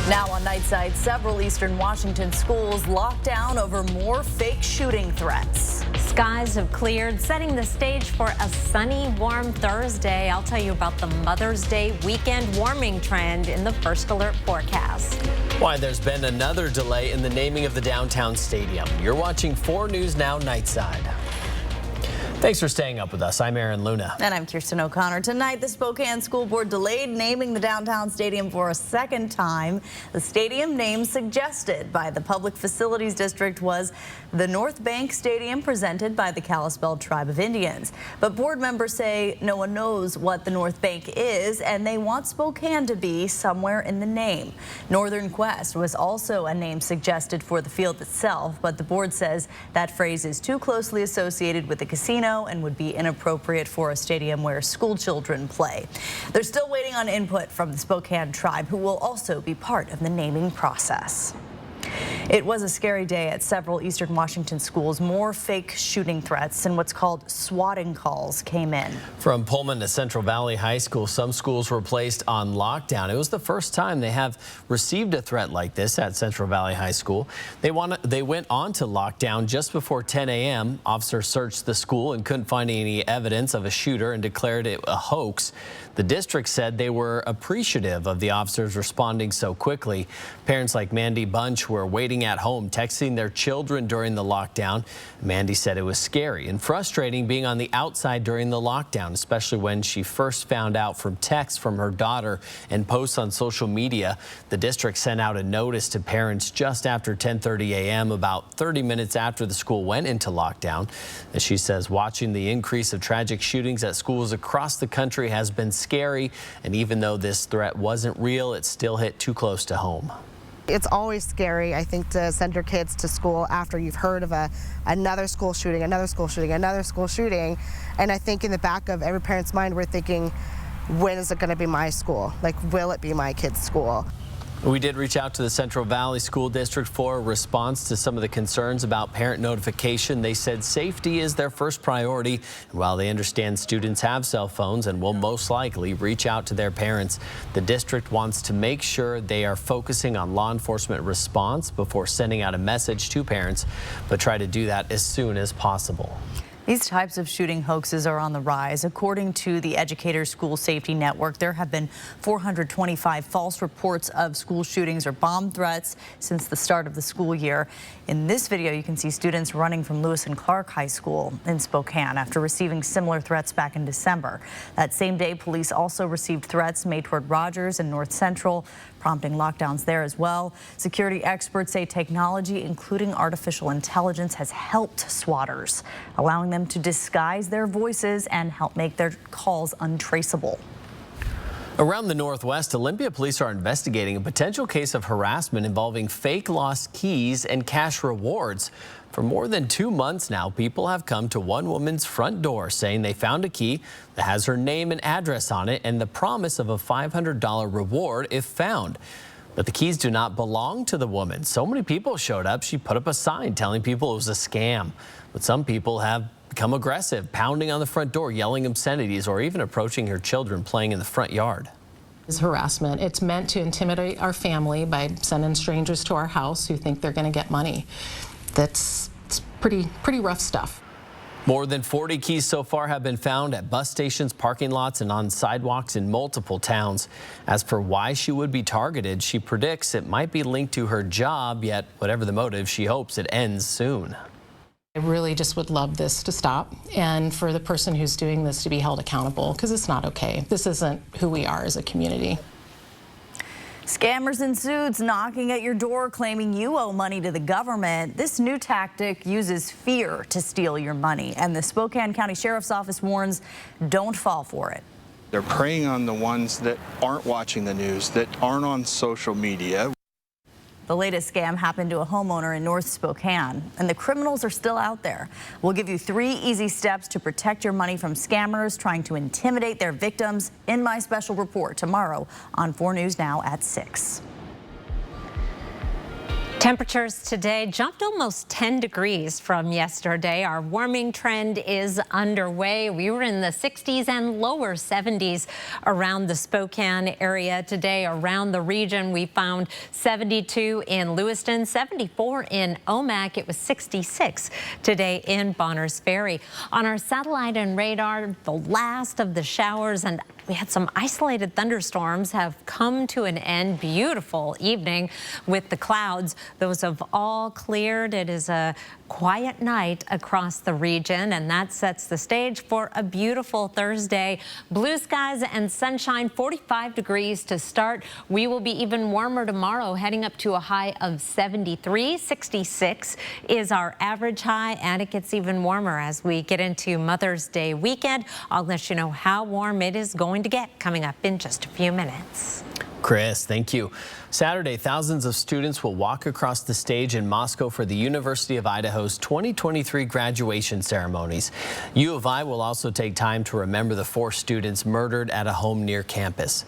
Now on Nightside, several eastern Washington schools locked down over more fake shooting threats. Skies have cleared, setting the stage for a sunny, warm Thursday. I'll tell you about the Mother's Day weekend warming trend in the First Alert forecast. Why there's been another delay in the naming of the downtown stadium. You're watching 4 News Now Nightside. Thanks for staying up with us. I'm Aaron Luna. And I'm Kirsten O'Connor. Tonight, the Spokane School Board delayed naming the downtown stadium for a second time. The stadium name suggested by the Public Facilities District was the North Bank Stadium, presented by the Kalispel Tribe of Indians. But board members say no one knows what the North Bank is, and they want Spokane to be somewhere in the name. Northern Quest was also a name suggested for the field itself, but the board says that phrase is too closely associated with the casino and would be inappropriate for a stadium where school children play. They're still waiting on input from the Spokane Tribe, who will also be part of the naming process. It was a scary day at several eastern Washington schools. More fake shooting threats and what's called swatting calls came in. From Pullman to Central Valley High School, some schools were placed on lockdown. It was the first time they have received a threat like this at Central Valley High School. They went on to lockdown just before 10 a.m. Officers searched the school and couldn't find any evidence of a shooter and declared it a hoax. The district said they were appreciative of the officers responding so quickly. Parents like Mandy Bunch were waiting at home, texting their children during the lockdown. Mandy said it was scary and frustrating being on the outside during the lockdown, especially when she first found out from texts from her daughter and posts on social media. The district sent out a notice to parents just after 10:30 a.m., about 30 minutes after the school went into lockdown. As she says, watching the increase of tragic shootings at schools across the country has been scary, and even though this threat wasn't real, it still hit too close to home. It's always scary, I think, to send your kids to school after you've heard of another school shooting, another school shooting, another school shooting. And I think in the back of every parent's mind, we're thinking, when is it going to be my school? Like, will it be my kid's school? We did reach out to the Central Valley School District for a response to some of the concerns about parent notification. They said safety is their first priority. And while they understand students have cell phones and will most likely reach out to their parents, the district wants to make sure they are focusing on law enforcement response before sending out a message to parents, but try to do that as soon as possible. These types of shooting hoaxes are on the rise. According to the Educators School Safety Network, there have been 425 false reports of school shootings or bomb threats since the start of the school year. In this video, you can see students running from Lewis and Clark High School in Spokane after receiving similar threats back in December. That same day, police also received threats made toward Rogers and North Central, prompting lockdowns there as well. Security experts say technology, including artificial intelligence, has helped swatters, allowing them to disguise their voices and help make their calls untraceable. Around the Northwest, Olympia police are investigating a potential case of harassment involving fake lost keys and cash rewards. For more than 2 months now, people have come to one woman's front door saying they found a key that has her name and address on it and the promise of a $500 reward if found. But the keys do not belong to the woman. So many people showed up, she put up a sign telling people it was a scam. But some people have become aggressive, pounding on the front door, yelling obscenities, or even approaching her children playing in the front yard. Is harassment. It's meant to intimidate our family by sending strangers to our house who think they're going to get money. It's pretty rough stuff. More than 40 keys so far have been found at bus stations, parking lots, and on sidewalks in multiple towns. As for why she would be targeted, she predicts it might be linked to her job, yet whatever the motive, she hopes it ends soon. I really just would love this to stop and for the person who's doing this to be held accountable, because it's not okay. This isn't who we are as a community. Scammers in suits knocking at your door claiming you owe money to the government. This new tactic uses fear to steal your money, and the Spokane County Sheriff's Office warns don't fall for it. They're preying on the ones that aren't watching the news, that aren't on social media. The latest scam happened to a homeowner in North Spokane, and the criminals are still out there. We'll give you 3 easy steps to protect your money from scammers trying to intimidate their victims in my special report tomorrow on 4 News Now at 6. Temperatures today jumped almost 10 degrees from yesterday. Our warming trend is underway. We were in the 60s and lower 70s around the Spokane area today. Around the region, we found 72 in Lewiston, 74 in Omak. It was 66 today in Bonners Ferry. On our satellite and radar, the last of the showers, and we had some isolated thunderstorms, have come to an end. Beautiful evening with the clouds. Those have all cleared. It is a quiet night across the region, and that sets the stage for a beautiful Thursday. Blue skies and sunshine, 45 degrees to start. We will be even warmer tomorrow, heading up to a high of 73. 66 is our average high, and it gets even warmer as we get into Mother's Day weekend. I'll let you know how warm it is going to get coming up in just a few minutes. Chris, thank you. Saturday, thousands of students will walk across the stage in Moscow for the University of Idaho's 2023 graduation ceremonies. U of I will also take time to remember the 4 students murdered at a home near campus.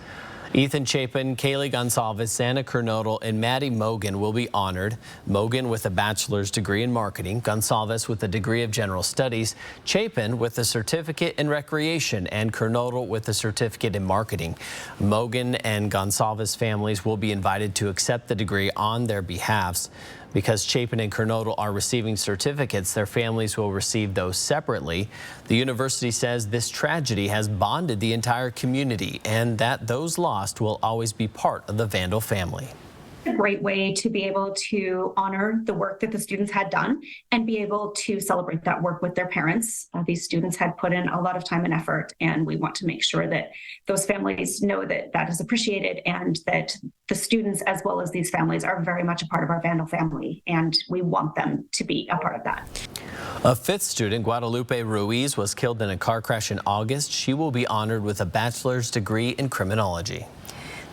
Ethan Chapin, Kaylee Gonsalves, Anna Kernodle, and Maddie Mogan will be honored. Mogan with a bachelor's degree in marketing, Gonsalves with a degree of general studies, Chapin with a certificate in recreation, and Kernodle with a certificate in marketing. Mogan and Gonsalves families will be invited to accept the degree on their behalfs. Because Chapin and Kernodle are receiving certificates, their families will receive those separately. The university says this tragedy has bonded the entire community and that those lost will always be part of the Vandal family. A great way to be able to honor the work that the students had done and be able to celebrate that work with their parents. These students had put in a lot of time and effort, and we want to make sure that those families know that that is appreciated and that the students as well as these families are very much a part of our Vandal family, and we want them to be a part of that. A 5th student, Guadalupe Ruiz, was killed in a car crash in August. She will be honored with a bachelor's degree in criminology.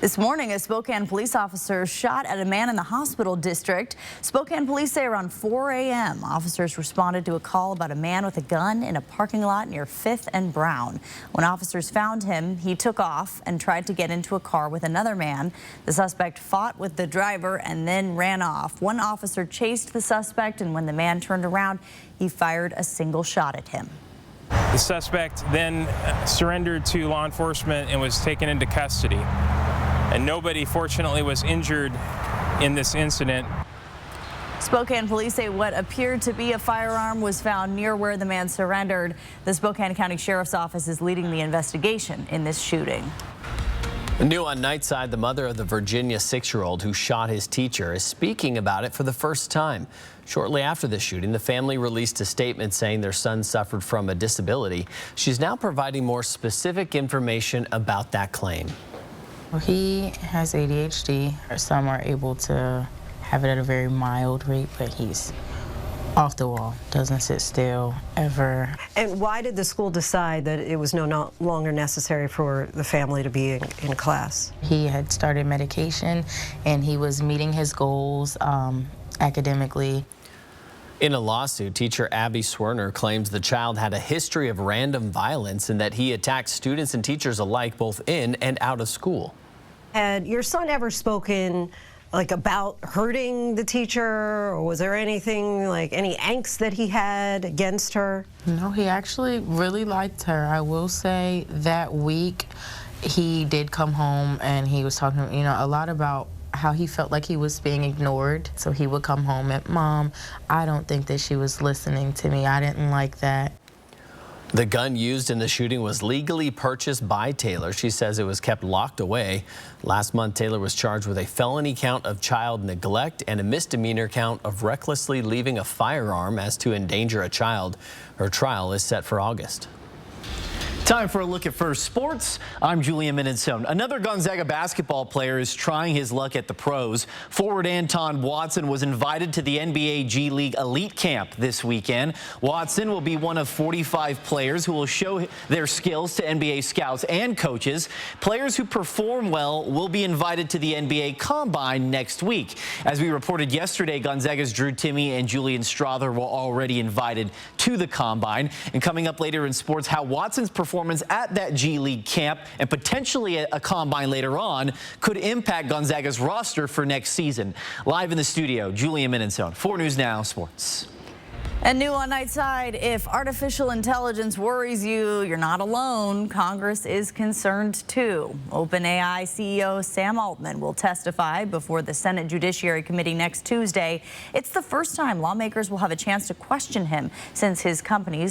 This morning, a Spokane police officer shot at a man in the hospital district. Spokane police say around 4 a.m. officers responded to a call about a man with a gun in a parking lot near 5th and Brown. When officers found him, he took off and tried to get into a car with another man. The suspect fought with the driver and then ran off. One officer chased the suspect, and when the man turned around, he fired a single shot at him. The suspect then surrendered to law enforcement and was taken into custody. And nobody, fortunately, was injured in this incident. Spokane police say what appeared to be a firearm was found near where the man surrendered. The Spokane County Sheriff's Office is leading the investigation in this shooting. New on Nightside, the mother of the Virginia 6-year-old who shot his teacher is speaking about it for the first time. Shortly after the shooting, the family released a statement saying their son suffered from a disability. She's now providing more specific information about that claim. He has ADHD. Some are able to have it at a very mild rate, but he's off the wall, doesn't sit still, ever. And why did the school decide that it was no longer necessary for the family to be in class? He had started medication, and he was meeting his goals academically. In a lawsuit, teacher Abby Swerner claims the child had a history of random violence and that he attacked students and teachers alike, both in and out of school. Had your son ever spoken about hurting the teacher, or was there anything like any angst that he had against her? No, he actually really liked her. I will say that week he did come home and he was talking, a lot about how he felt like he was being ignored. So he would come home and, Mom, I don't think that she was listening to me. I didn't like that. The gun used in the shooting was legally purchased by Taylor. She says it was kept locked away. Last month, Taylor was charged with a felony count of child neglect and a misdemeanor count of recklessly leaving a firearm as to endanger a child. Her trial is set for August. Time for a look at First Sports. I'm Julian Minnesone. Another Gonzaga basketball player is trying his luck at the pros. Forward Anton Watson was invited to the NBA G League Elite Camp this weekend. Watson will be one of 45 players who will show their skills to NBA scouts and coaches. Players who perform well will be invited to the NBA Combine next week. As we reported yesterday, Gonzaga's Drew Timme and Julian Strother were already invited to to the Combine. And coming up later in sports, how Watson's performance at that G League camp and potentially a Combine later on could impact Gonzaga's roster for next season. Live in the studio, Julia Minensone, 4 News Now Sports. And new on Nightside, if artificial intelligence worries you, you're not alone. Congress is concerned too. OpenAI CEO Sam Altman will testify before the Senate Judiciary Committee next Tuesday. It's the first time lawmakers will have a chance to question him since his company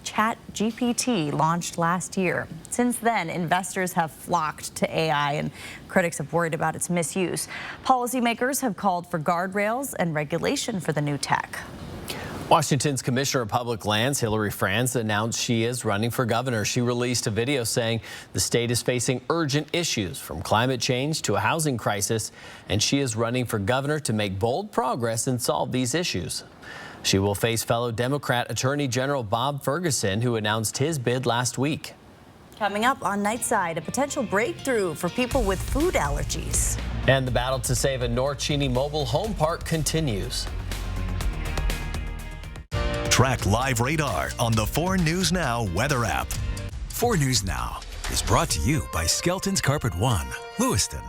ChatGPT launched last year. Since then, investors have flocked to AI and critics have worried about its misuse. Policymakers have called for guardrails and regulation for the new tech. Washington's Commissioner of Public Lands, Hillary Franz, announced she is running for governor. She released a video saying the state is facing urgent issues from climate change to a housing crisis, and she is running for governor to make bold progress and solve these issues. She will face fellow Democrat Attorney General Bob Ferguson, who announced his bid last week. Coming up on Nightside, a potential breakthrough for people with food allergies. And the battle to save a North Cheney mobile home park continues. Track live radar on the 4 News Now weather app. 4 News Now is brought to you by Skelton's Carpet One, Lewiston.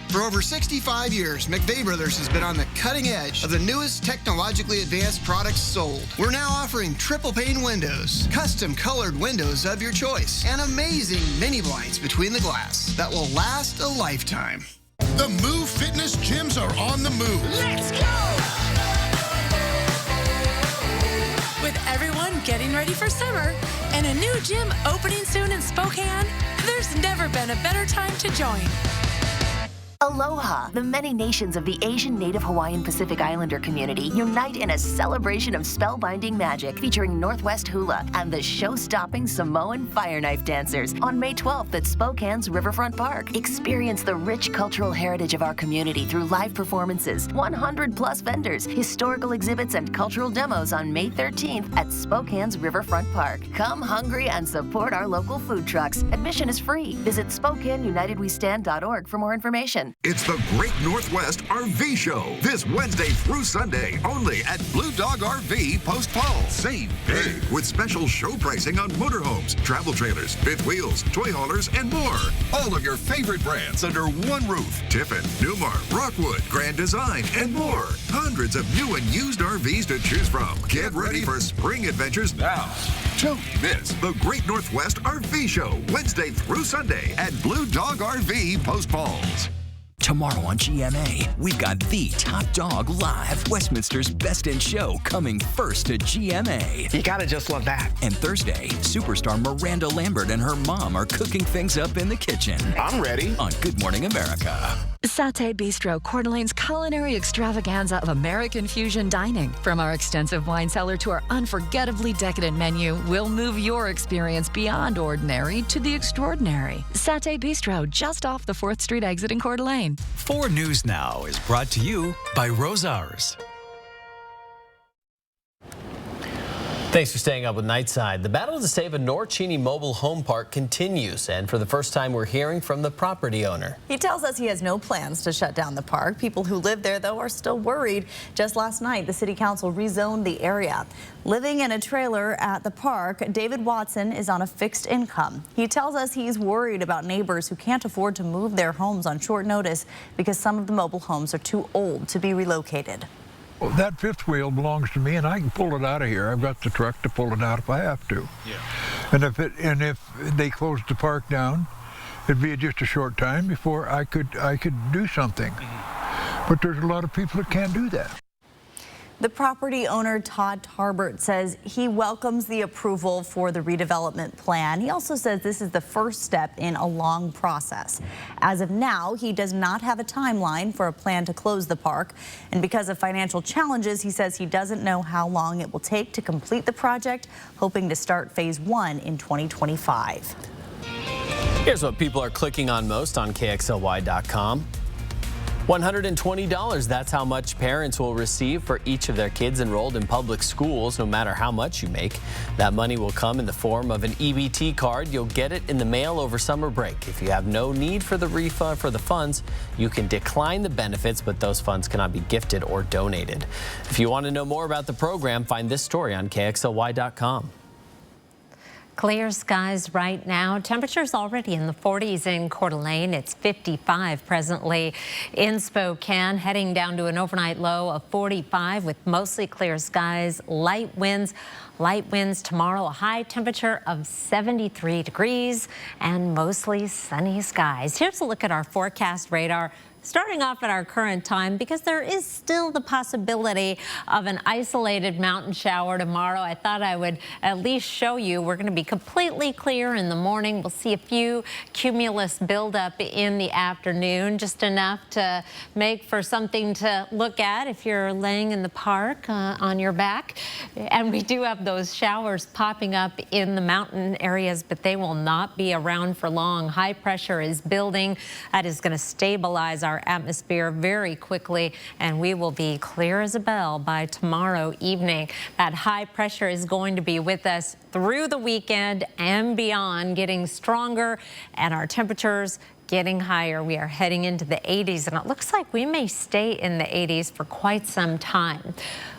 For over 65 years, McVeigh Brothers has been on the cutting edge of the newest technologically advanced products sold. We're now offering triple pane windows, custom colored windows of your choice, and amazing mini blinds between the glass that will last a lifetime. The Move Fitness gyms are on the move. Let's go! With everyone getting ready for summer and a new gym opening soon in Spokane, there's never been a better time to join. Aloha! The many nations of the Asian, Native Hawaiian, Pacific Islander community unite in a celebration of spellbinding magic featuring Northwest Hula and the show-stopping Samoan Fire Knife Dancers on May 12th at Spokane's Riverfront Park. Experience the rich cultural heritage of our community through live performances, 100-plus vendors, historical exhibits, and cultural demos on May 13th at Spokane's Riverfront Park. Come hungry and support our local food trucks. Admission is free. Visit SpokaneUnitedWeStand.org for more information. It's the Great Northwest RV Show this Wednesday through Sunday only at Blue Dog RV Post Falls. Save big with special show pricing on motorhomes, travel trailers, fifth wheels, toy haulers, and more. All of your favorite brands under one roof. Tiffin, Newmar, Rockwood, Grand Design, and more. Hundreds of new and used RVs to choose from. Get ready for spring adventures now. Don't miss the Great Northwest RV Show Wednesday through Sunday at Blue Dog RV Post Falls. Tomorrow on GMA, we've got the Top Dog Live, Westminster's Best in Show, coming first to GMA. You gotta just love that. And Thursday, superstar Miranda Lambert and her mom are cooking things up in the kitchen. I'm ready. On Good Morning America. Satay Bistro, Coeur d'Alene's culinary extravaganza of American fusion dining. From our extensive wine cellar to our unforgettably decadent menu, we'll move your experience beyond ordinary to the extraordinary. Satay Bistro, just off the 4th Street exit in Coeur d'Alene. 4 News Now is brought to you by Rosars. Thanks for staying up with Nightside. The battle to save a North Cheney mobile home park continues, and for the first time we're hearing from the property owner. He tells us he has no plans to shut down the park. People who live there, though, are still worried. Just last night, the city council rezoned the area. Living in a trailer at the park, David Watson is on a fixed income. He tells us he's worried about neighbors who can't afford to move their homes on short notice because some of the mobile homes are too old to be relocated. Well, that fifth wheel belongs to me, and I can pull it out of here. I've got the truck to pull it out if I have to. Yeah. And if they closed the park down, it'd be just a short time before I could do something. But there's a lot of people that can't do that. The property owner, Todd Tarbert, says he welcomes the approval for the redevelopment plan. He also says this is the first step in a long process. As of now, he does not have a timeline for a plan to close the park. And because of financial challenges, he says he doesn't know how long it will take to complete the project, hoping to start phase 1 in 2025. Here's what people are clicking on most on KXLY.com. $120. That's how much parents will receive for each of their kids enrolled in public schools, no matter how much you make. That money will come in the form of an EBT card. You'll get it in the mail over summer break. If you have no need for the refund for the funds, you can decline the benefits, but those funds cannot be gifted or donated. If you want to know more about the program, find this story on KXLY.com. Clear skies right now. Temperatures already in the 40s in Coeur d'Alene. It's 55 presently in Spokane, heading down to an overnight low of 45 with mostly clear skies, light winds. Light winds tomorrow, a high temperature of 73 degrees and mostly sunny skies. Here's a look at our forecast radar. Starting off at our current time, because there is still the possibility of an isolated mountain shower tomorrow. I thought I would at least show you. We're going to be completely clear in the morning. We'll see a few cumulus buildup in the afternoon, just enough to make for something to look at if you're laying in the park on your back. And we do have those showers popping up in the mountain areas, but they will not be around for long. High pressure is building. That is going to stabilize our atmosphere very quickly, and we will be clear as a bell by tomorrow evening. That high pressure is going to be with us through the weekend and beyond, getting stronger, and our temperatures getting higher. We are heading into the 80s, and it looks like we may stay in the 80s for quite some time.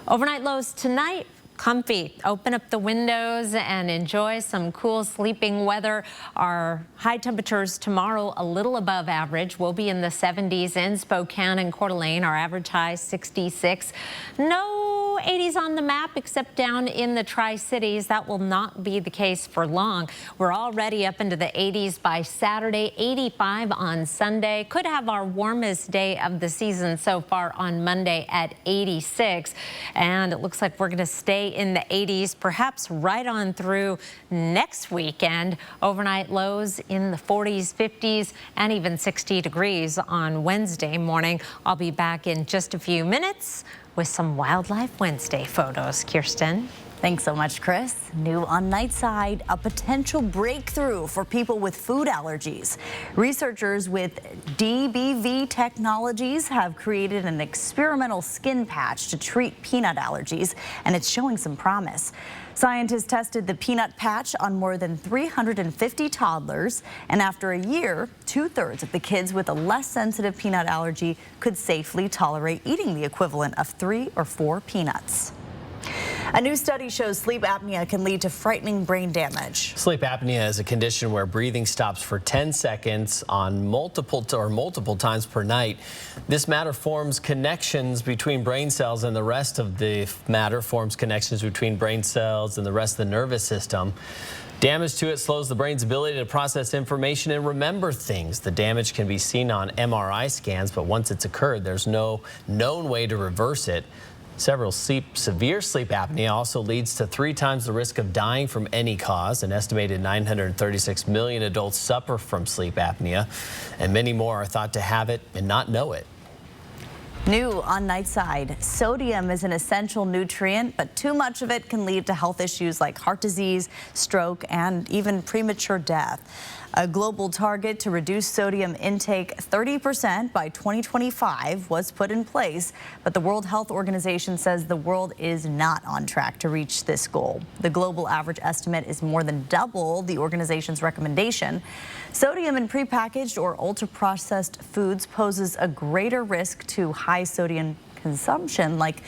Overnight lows tonight. Comfy. Open up the windows and enjoy some cool sleeping weather. Our high temperatures tomorrow a little above average. We'll be in the 70s in Spokane and Coeur d'Alene. Our average high 66. No 80s on the map except down in the Tri-Cities. That will not be the case for long. We're already up into the 80s by Saturday, 85 on Sunday. Could have our warmest day of the season so far on Monday at 86. And it looks like we're going to stay in the 80s, perhaps right on through next weekend. Overnight lows in the 40s, 50s, and even 60 degrees on Wednesday morning. I'll be back in just a few minutes with some Wildlife Wednesday photos. Kirsten. Thanks so much, Chris. New on Nightside, a potential breakthrough for people with food allergies. Researchers with DBV Technologies have created an experimental skin patch to treat peanut allergies, and it's showing some promise. Scientists tested the peanut patch on more than 350 toddlers, and after a year, 2/3 of the kids with a less sensitive peanut allergy could safely tolerate eating the equivalent of 3 or 4 peanuts. A new study shows sleep apnea can lead to frightening brain damage. Sleep apnea is a condition where breathing stops for 10 seconds on multiple times per night. This matter forms connections between brain cells, and the rest of the matter forms connections between brain cells and the rest of the nervous system. Damage to it slows the brain's ability to process information and remember things. The damage can be seen on MRI scans, but once it's occurred, there's no known way to reverse it. Severe sleep apnea also leads to 3 times the risk of dying from any cause. An estimated 936 million adults suffer from sleep apnea, and many more are thought to have it and not know it. New on Nightside, sodium is an essential nutrient, but too much of it can lead to health issues like heart disease, stroke, and even premature death. A global target to reduce sodium intake 30% by 2025 was put in place, but the World Health Organization says the world is not on track to reach this goal. The global average estimate is more than double the organization's recommendation. Sodium in prepackaged or ultra-processed foods poses a greater risk to high sodium consumption, like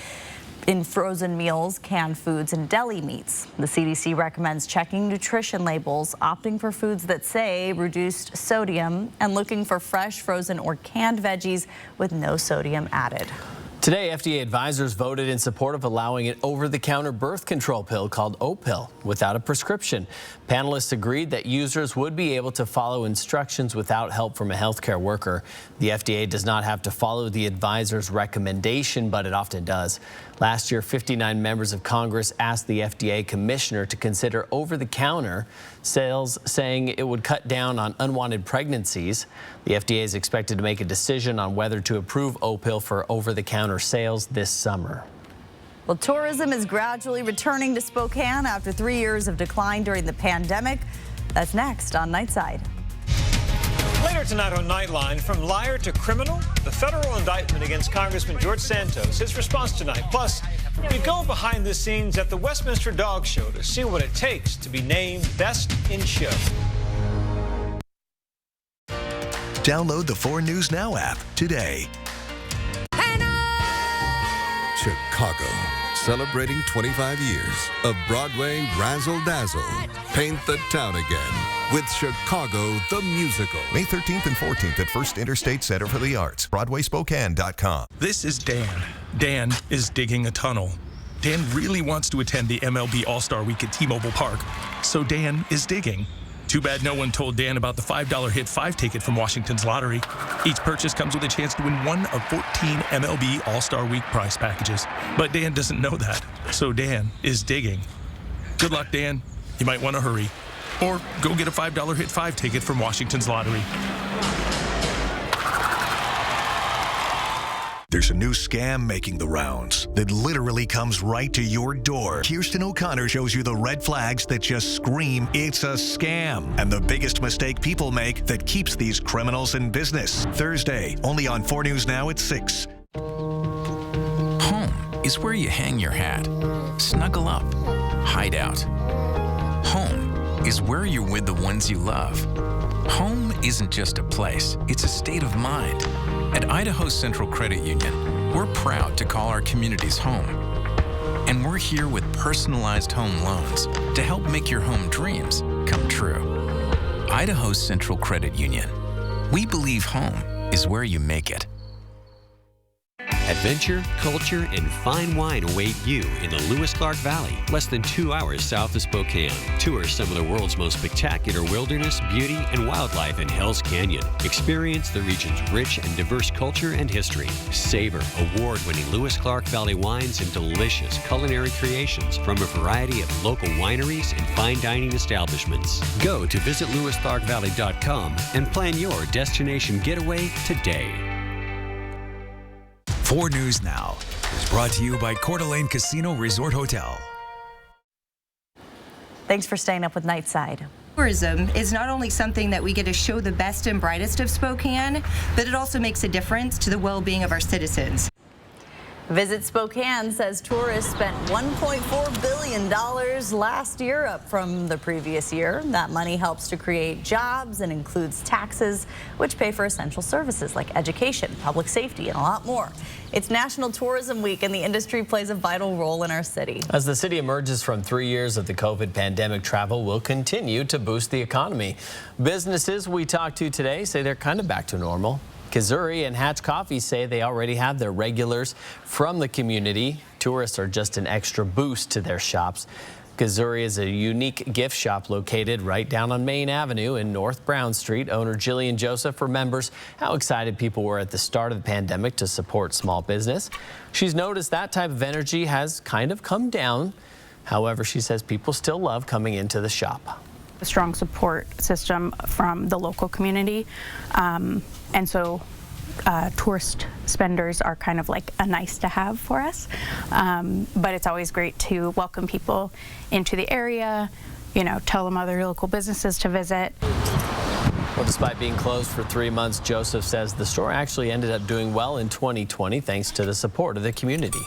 in frozen meals, canned foods, and deli meats. The CDC recommends checking nutrition labels, opting for foods that say reduced sodium, and looking for fresh, frozen, or canned veggies with no sodium added. Today, FDA advisors voted in support of allowing an over-the-counter birth control pill called Opill without a prescription. Panelists agreed that users would be able to follow instructions without help from a healthcare worker. The FDA does not have to follow the advisor's recommendation, but it often does. Last year, 59 members of Congress asked the FDA commissioner to consider over-the-counter sales, saying it would cut down on unwanted pregnancies. The FDA is expected to make a decision on whether to approve Opill for over-the-counter sales this summer. Well, tourism is gradually returning to Spokane after 3 yeyears of decline during the pandemic. That's next on Nightside. Later tonight on Nightline, from liar to criminal, the federal indictment against Congressman George Santos, his response tonight. Plus, we go behind the scenes at the Westminster Dog Show to see what it takes to be named Best in Show. Download the 4 News Now app today. Chicago, celebrating 25 years of Broadway razzle-dazzle. Paint the town again with Chicago the Musical. May 13th and 14th at First Interstate Center for the Arts. BroadwaySpokane.com. This is Dan. Dan is digging a tunnel. Dan really wants to attend the MLB All-Star Week at T-Mobile Park, so Dan is digging. Too bad no one told Dan about the $5 Hit 5 ticket from Washington's lottery. Each purchase comes with a chance to win one of 14 MLB All-Star Week prize packages. But Dan doesn't know that, so Dan is digging. Good luck, Dan. You might want to hurry. Or go get a $5 Hit 5 ticket from Washington's lottery. There's a new scam making the rounds that literally comes right to your door. Kirsten O'Connor shows you the red flags that just scream, it's a scam. And the biggest mistake people make that keeps these criminals in business. Thursday, only on 4 News Now at 6. Home is where you hang your hat, snuggle up, hide out. Home is where you're with the ones you love. Home isn't just a place, it's a state of mind. At Idaho Central Credit Union, we're proud to call our communities home. And we're here with personalized home loans to help make your home dreams come true. Idaho Central Credit Union. We believe home is where you make it. Adventure, culture, and fine wine await you in the Lewis-Clark Valley, less than 2 hours south of Spokane. Tour some of the world's most spectacular wilderness, beauty, and wildlife in Hell's Canyon. Experience the region's rich and diverse culture and history. Savor award-winning Lewis-Clark Valley wines and delicious culinary creations from a variety of local wineries and fine dining establishments. Go to visitlewisclarkvalley.com and plan your destination getaway today. 4 News Now is brought to you by Coeur d'Alene Casino Resort Hotel. Thanks for staying up with Nightside. Tourism is not only something that we get to show the best and brightest of Spokane, but it also makes a difference to the well-being of our citizens. Visit Spokane says tourists spent $1.4 billion last year, up from the previous year. That money helps to create jobs and includes taxes, which pay for essential services like education, public safety, and a lot more. It's National Tourism Week, and the industry plays a vital role in our city. As the city emerges from 3 years of the COVID pandemic, travel will continue to boost the economy. Businesses we talked to today say they're kind of back to normal. Kazuri and Hatch Coffee say they already have their regulars from the community. Tourists are just an extra boost to their shops. Kazuri is a unique gift shop located right down on Main Avenue in North Brown Street. Owner Jillian Joseph remembers how excited people were at the start of the pandemic to support small business. She's noticed that type of energy has kind of come down. However, she says people still love coming into the shop. A strong support system from the local community, and so tourist spenders are kind of like a nice to have for us, but it's always great to welcome people into the area, you know, tell them other local businesses to visit. Well, despite being closed for 3 months, Joseph says the store actually ended up doing well in 2020 thanks to the support of the community.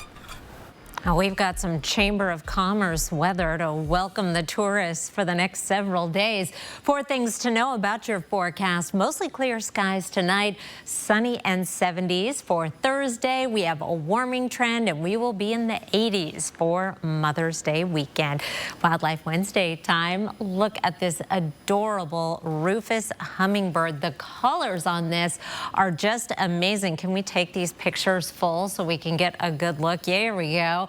Now, we've got some Chamber of Commerce weather to welcome the tourists for the next several days. 4 things to know about your forecast. Mostly clear skies tonight, sunny and 70s. For Thursday, we have a warming trend, and we will be in the 80s for Mother's Day weekend. Wildlife Wednesday time. Look at this adorable Rufus hummingbird. The colors on this are just amazing. Can we take these pictures full so we can get a good look? Yeah, here we go.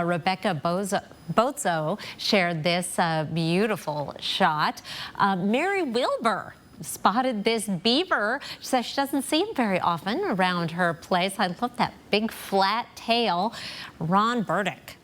Rebecca Bozo shared this beautiful shot. Mary Wilbur spotted this beaver. She says she doesn't see him very often around her place. I love that big flat tail. Ron Burdick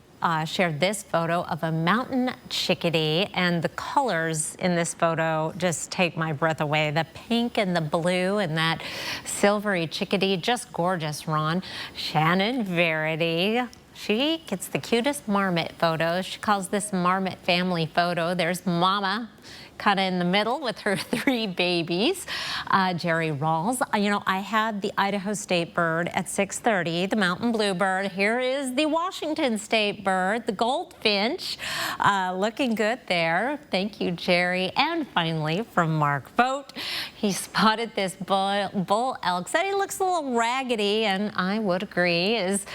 shared this photo of a mountain chickadee, and the colors in this photo just take my breath away. The pink and the blue and that silvery chickadee, just gorgeous, Ron. Shannon Verity, she gets the cutest marmot photos. She calls this marmot family photo. There's Mama kind of in the middle with her 3 babies. Jerry Rawls. You know, I had the Idaho State bird at 6:30, the mountain bluebird. Here is the Washington State bird, the goldfinch. Looking good there. Thank you, Jerry. And finally, from Mark Vogt, he spotted this bull elk. Said he looks a little raggedy, and I would agree. His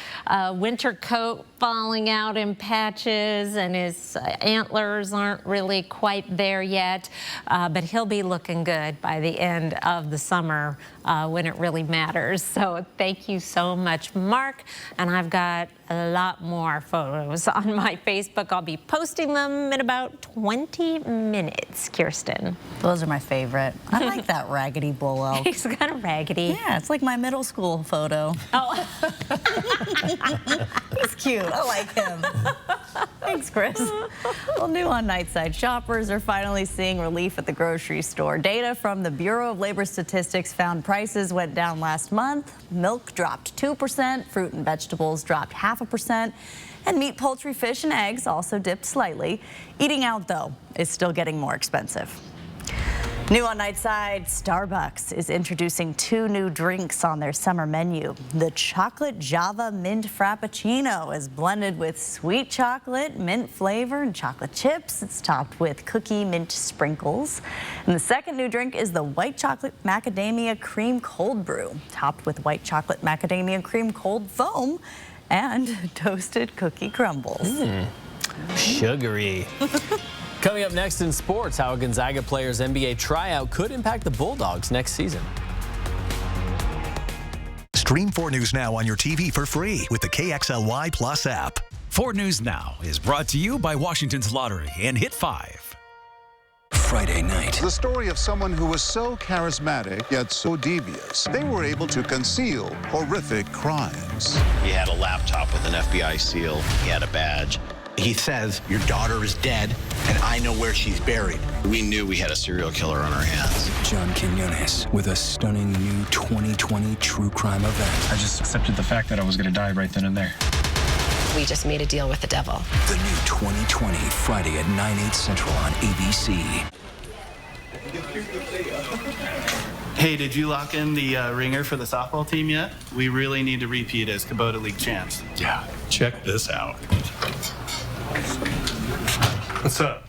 winter coat falling out in patches, and his antlers aren't really quite there yet, but he'll be looking good by the end of the summer when it really matters. So thank you so much, Mark. And I've got a lot more photos on my Facebook. I'll be posting them in about 20 minutes, Kirsten. Those are my favorite. I like that raggedy bull elk. He's kind of raggedy. Yeah, it's like my middle school photo. Oh. He's cute. I like him. Thanks, Chris. Well, new on Nightside, shoppers are finally seeing relief at the grocery store. Data from the Bureau of Labor Statistics found prices went down last month. Milk dropped 2%, fruit and vegetables dropped 0.5%, and meat, poultry, fish, and eggs also dipped slightly. Eating out, though, is still getting more expensive. New on Nightside, Starbucks is introducing 2 new drinks on their summer menu. The Chocolate Java Mint Frappuccino is blended with sweet chocolate, mint flavor, and chocolate chips. It's topped with cookie mint sprinkles. And the second new drink is the White Chocolate Macadamia Cream Cold Brew, topped with white chocolate macadamia cream cold foam and toasted cookie crumbles. Sugary. Coming up next in sports, how a Gonzaga player's NBA tryout could impact the Bulldogs next season. Stream 4 News Now on your TV for free with the KXLY Plus app. 4 News Now is brought to you by Washington's Lottery and Hit 5. Friday night. The story of someone who was so charismatic yet so devious. They were able to conceal horrific crimes. He had a laptop with an FBI seal. He had a badge. He says, your daughter is dead, and I know where she's buried. We knew we had a serial killer on our hands. John Quinones with a stunning new 2020 true crime event. I just accepted the fact that I was going to die right then and there. We just made a deal with the devil. The new 2020, Friday at 9/8 Central on ABC. Hey, did you lock in the ringer for the softball team yet? We really need to repeat as Kubota League champs. Yeah, check this out. What's up?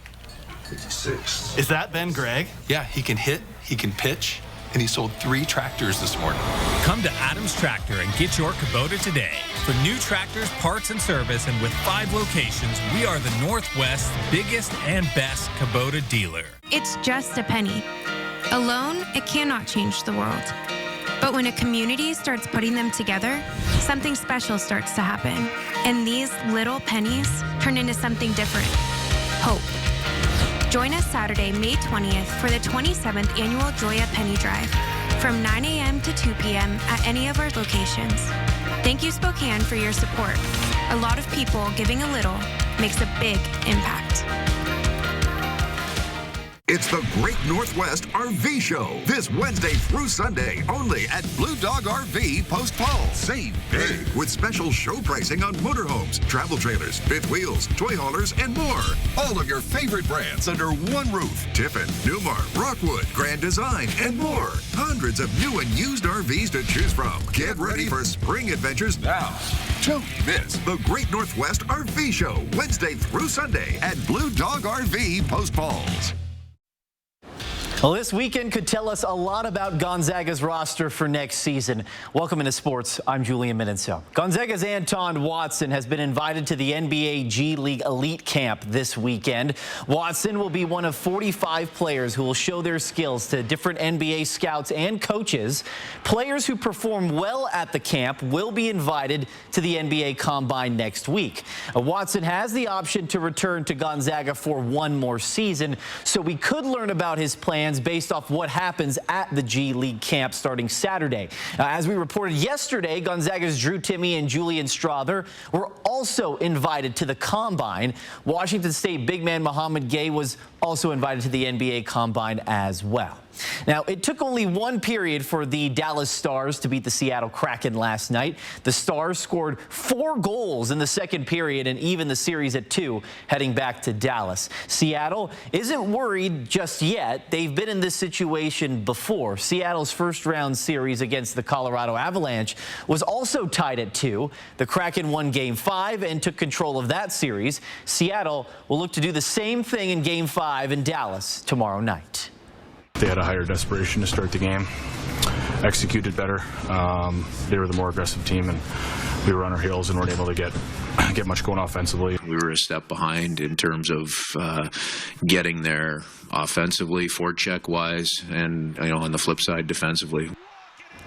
56. Is that Ben Gregg? Yeah, he can hit, he can pitch, and he sold 3 tractors this morning. Come to Adams Tractor and get your Kubota today. For new tractors, parts, and service, and with 5 locations, we are the Northwest's biggest and best Kubota dealer. It's just a penny. Alone, it cannot change the world. But when a community starts putting them together, something special starts to happen. And these little pennies turn into something different. Hope. Join us Saturday, May 20th for the 27th Annual Joya Penny Drive from 9 a.m. to 2 p.m. at any of our locations. Thank you, Spokane, for your support. A lot of people giving a little makes a big impact. It's the Great Northwest RV Show this Wednesday through Sunday only at Blue Dog RV Post Falls. Save big with special show pricing on motorhomes, travel trailers, fifth wheels, toy haulers, and more. All of your favorite brands under one roof. Tiffin, Newmar, Rockwood, Grand Design, and more. Hundreds of new and used RVs to choose from. Get ready for spring adventures now. Don't miss the Great Northwest RV Show Wednesday through Sunday at Blue Dog RV Post Falls. Well, this weekend could tell us a lot about Gonzaga's roster for next season. Welcome into sports. I'm Julian Minenso. Gonzaga's Anton Watson has been invited to the NBA G League Elite Camp this weekend. Watson will be one of 45 players who will show their skills to different NBA scouts and coaches. Players who perform well at the camp will be invited to the NBA Combine next week. Watson has the option to return to Gonzaga for one more season, so we could learn about his plans based off what happens at the G League camp starting Saturday. As we reported yesterday, Gonzaga's Drew Timme and Julian Strother were also invited to the Combine. Washington State big man Mohamed Gay was also invited to the NBA Combine as well. Now, it took only one period for the Dallas Stars to beat the Seattle Kraken last night. The Stars scored 4 goals in the second period and even the series at 2 heading back to Dallas. Seattle isn't worried just yet. They've been in this situation before. Seattle's first-round series against the Colorado Avalanche was also tied at 2. The Kraken won Game 5 and took control of that series. Seattle will look to do the same thing in Game 5 in Dallas tomorrow night. They had a higher desperation to start the game, executed better. They were the more aggressive team, and we were on our heels and weren't able to get much going offensively. We were a step behind in terms of getting there offensively, forecheck-wise, and on the flip side, defensively.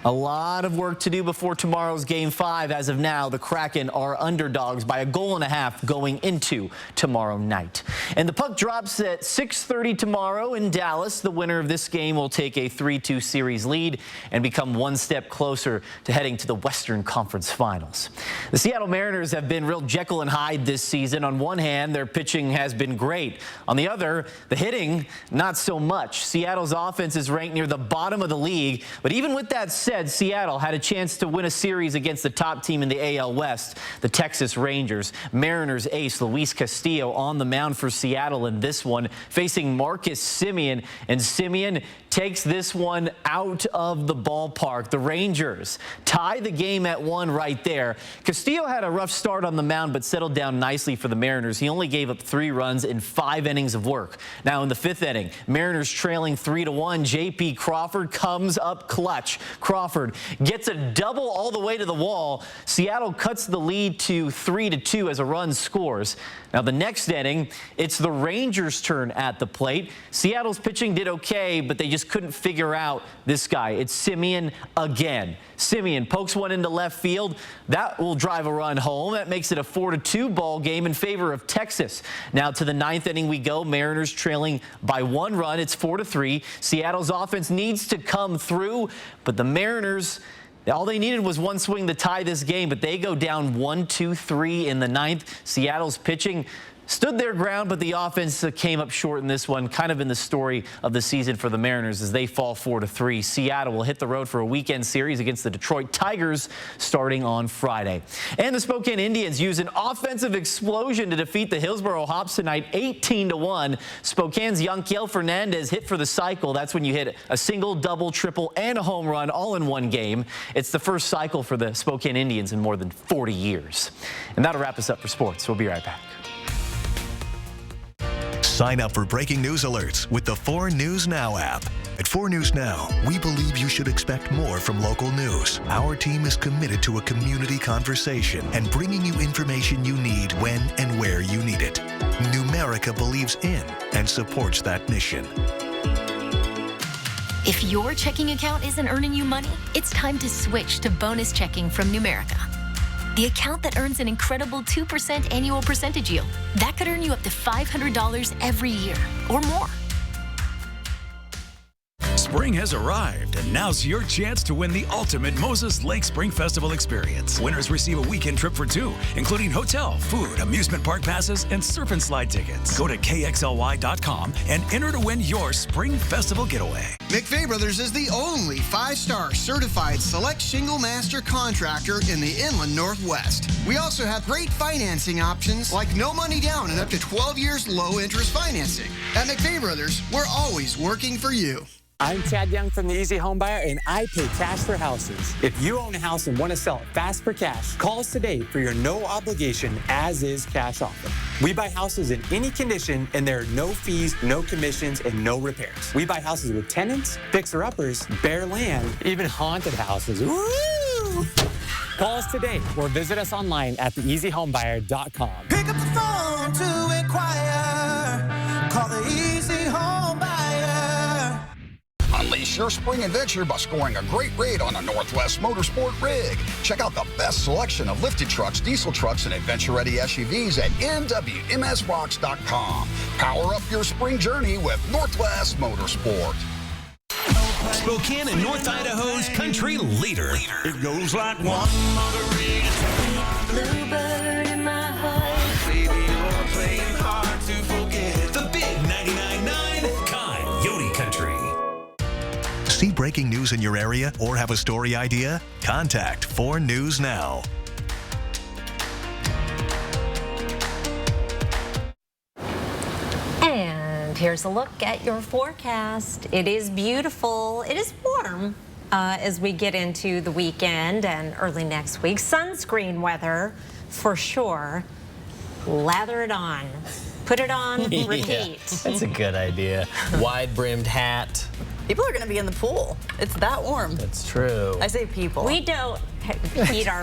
A lot of work to do before tomorrow's Game 5. As of now, the Kraken are underdogs by 1.5 goals going into tomorrow night. And the puck drops at 6:30 tomorrow in Dallas. The winner of this game will take a 3-2 series lead and become one step closer to heading to the Western Conference Finals. The Seattle Mariners have been real Jekyll and Hyde this season. On one hand, their pitching has been great. On the other, the hitting, not so much. Seattle's offense is ranked near the bottom of the league, but even with that said, Seattle had a chance to win a series against the top team in the AL West, the Texas Rangers. Mariners ace Luis Castillo on the mound for Seattle in this one, facing Marcus Semien, and Semien takes this one out of the ballpark. The Rangers tie the game at 1 right there. Castillo had a rough start on the mound, but settled down nicely for the Mariners. He only gave up 3 runs in 5 innings of work. Now in the 5th inning, Mariners trailing 3-1. J.P. Crawford comes up clutch. Crawford gets a double all the way to the wall. Seattle cuts the lead to 3-2 as a run scores. Now the next inning, it's the Rangers' turn at the plate. Seattle's pitching did okay, but they just couldn't figure out this guy. It's Semien again. Semien pokes one into left field. That will drive a run home. That makes it a 4-2 ball game in favor of Texas. Now to the 9th inning we go. Mariners trailing by 1 run. It's 4-3. Seattle's offense needs to come through, but the Mariners, all they needed was one swing to tie this game, but they go down 1-2-3 in the 9th. Seattle's pitching stood their ground, but the offense came up short in this one, kind of in the story of the season for the Mariners as they fall 4-3. Seattle will hit the road for a weekend series against the Detroit Tigers starting on Friday. And the Spokane Indians use an offensive explosion to defeat the Hillsboro Hops tonight, 18-1. Spokane's Yanquiel Fernandez hit for the cycle. That's when you hit a single, double, triple, and a home run all in one game. It's the first cycle for the Spokane Indians in more than 40 years. And that'll wrap us up for sports. We'll be right back. Sign up for breaking news alerts with the 4 News Now app. At 4 News Now, we believe you should expect more from local news. Our team is committed to a community conversation and bringing you information you need when and where you need it. Numerica believes in and supports that mission. If your checking account isn't earning you money, it's time to switch to bonus checking from Numerica. The account that earns an incredible 2% annual percentage yield. That could earn you up to $500 every year or more. Spring has arrived, and now's your chance to win the ultimate Moses Lake Spring Festival experience. Winners receive a weekend trip for 2, including hotel, food, amusement park passes, and surf and slide tickets. Go to KXLY.com and enter to win your Spring Festival getaway. McVeigh Brothers is the only 5-star certified select shingle master contractor in the Inland Northwest. We also have great financing options like no money down and up to 12 years low interest financing. At McVeigh Brothers, we're always working for you. I'm Chad Young from the Easy Home Buyer, and I pay cash for houses. If you own a house and want to sell it fast for cash, call us today for your no-obligation as-is cash offer. We buy houses in any condition, and there are no fees, no commissions, and no repairs. We buy houses with tenants, fixer-uppers, bare land, even haunted houses. Woo! Call us today or visit us online at theeasyhomebuyer.com. Pick up the phone to inquire. Call the Easy Home Buyer. Unleash your spring adventure by scoring a great rate on a Northwest Motorsport rig. Check out the best selection of lifted trucks, diesel trucks, and adventure-ready SUVs at nwmsrocks.com. Power up your spring journey with Northwest Motorsport. Spokane and North Idaho's country leader. It goes like one margarita. Bluebird in my heart. Baby, you're playing hard to forget. The big 99.9 Coyote Country. breaking news in your area or have a story idea? Contact 4 News Now. And here's a look at your forecast. It is beautiful. It is warm as we get into the weekend and early next week. Sunscreen weather for sure. Lather it on. Put it on, repeat. Yeah, that's a good idea. Wide-brimmed hat. People are going to be in the pool. It's that warm. That's true. I say people. We don't heat our